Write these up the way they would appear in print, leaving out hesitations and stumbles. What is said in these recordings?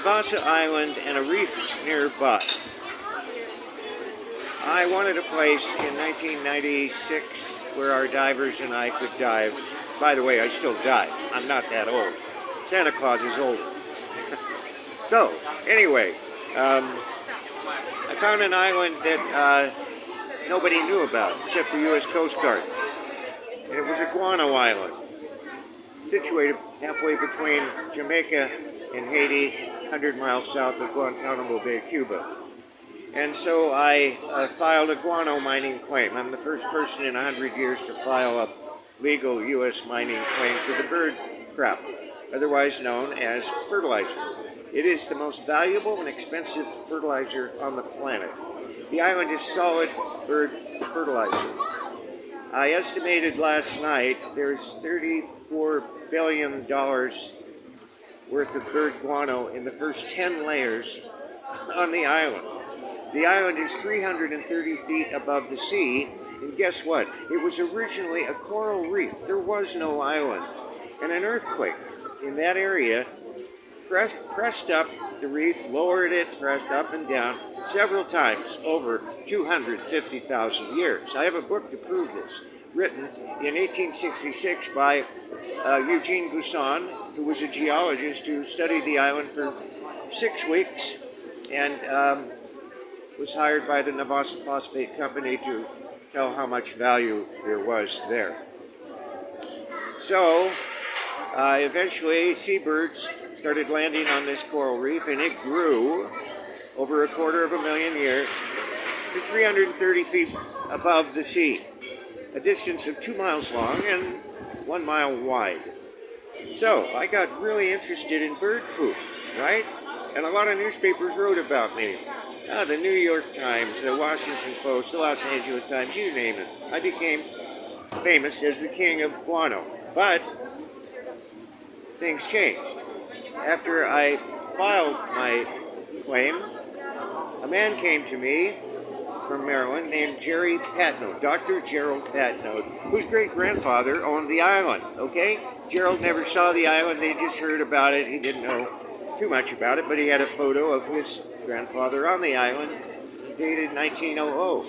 Navassa Island and a reef nearby. I wanted a place in 1996 where our divers and I could dive. By the way, I still dive. I'm not that old. Santa Claus is older. So, anyway, I found an island that nobody knew about except the U.S. Coast Guard. And it was a guano island, situated halfway between Jamaica and Haiti, 100 miles south of Guantanamo Bay, Cuba. And so I filed a guano mining claim. I'm the first person in 100 years to file a legal U.S. mining claim for the bird crop, otherwise known as fertilizer. It is the most valuable and expensive fertilizer on the planet. The island is solid bird fertilizer. I estimated last night there's $34 billion worth of bird guano in the first 10 layers on the island. The island is 330 feet above the sea, and guess what? It was originally a coral reef. There was no island. And an earthquake in that area pressed up the reef, lowered it, pressed up and down several times over 250,000 years. I have a book to prove this, written in 1866 by Eugene Gusan, who was a geologist who studied the island for 6 weeks and was hired by the Navassa Phosphate Company to tell how much value there was there. So, eventually seabirds started landing on this coral reef, and it grew over 250,000 years to 330 feet above the sea, a distance of 2 miles long and 1 mile wide. So, I got really interested in bird poop, right? And a lot of newspapers wrote about me. The New York Times, the Washington Post, the Los Angeles Times, you name it. I became famous as the king of guano. But things changed. After I filed my claim, a man came to me from Maryland named Jerry Patnode, Dr. Gerald Patnode, whose great-grandfather owned the island, okay? Gerald never saw the island, they just heard about it. He didn't know too much about it, but he had a photo of his grandfather on the island, dated 1900.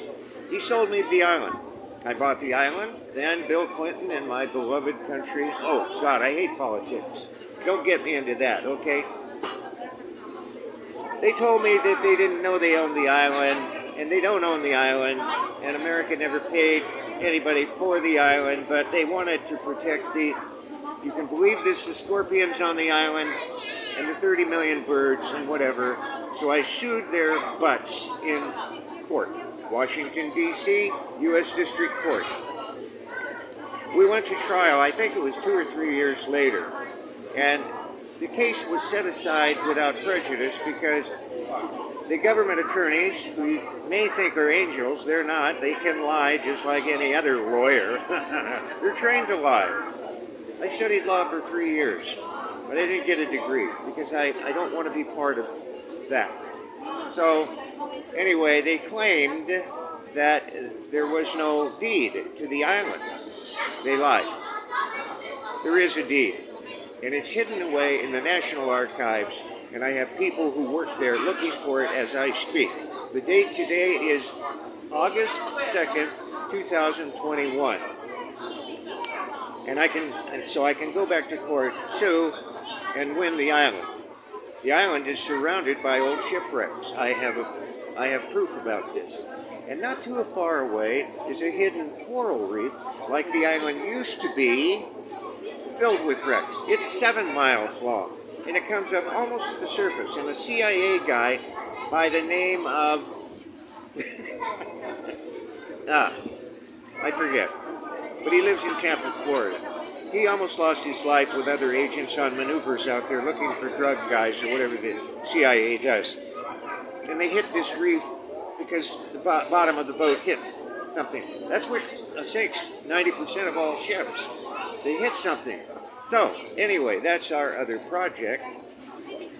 He sold me the island. I bought the island, then Bill Clinton and my beloved country. Oh, God, I hate politics. Don't get me into that, okay? They told me that they didn't know they owned the island, and they don't own the island, and America never paid anybody for the island, but they wanted to protect the, you can believe this, the scorpions on the island, and the 30 million birds, and whatever. So I sued their butts in court. Washington, D.C., U.S. District Court. We went to trial, I think it was 2 or 3 years later, and the case was set aside without prejudice because the government attorneys, who you may think are angels, they're not. They can lie just like any other lawyer. They're trained to lie. I studied law for 3 years, but I didn't get a degree because I don't want to be part of that. So, anyway, they claimed that there was no deed to the island. They lied. There is a deed, and it's hidden away in the National Archives, and I have people who work there looking for it as I speak. The date today is August 2nd, 2021. And I can go back to court, sue, and win the island. The island is surrounded by old shipwrecks. I have proof about this. And not too far away is a hidden coral reef, like the island used to be, filled with wrecks. It's 7 miles long, and it comes up almost to the surface. And a CIA guy by the name of... I forget. But he lives in Tampa, Florida. He almost lost his life with other agents on maneuvers out there looking for drug guys or whatever the CIA does. And they hit this reef because the bottom of the boat hit something. That's what sinks 90% of all ships. They hit something. So, anyway, that's our other project.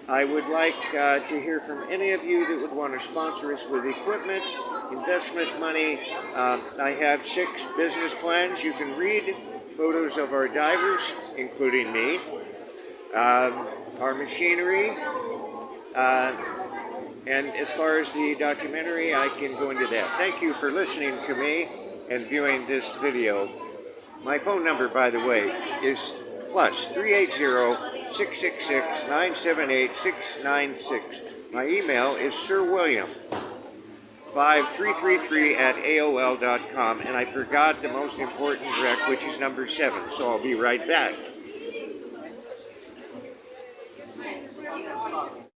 I would like to hear from any of you that would want to sponsor us with equipment, investment money. I have 6 business plans. You can read photos of our divers, including me, our machinery, And as far as the documentary, I can go into that. Thank you for listening to me and viewing this video. My phone number, by the way, is plus 380-666-978-696. My email is sirwilliam5333@aol.com, and I forgot the most important rec, which is number 7, so I'll be right back.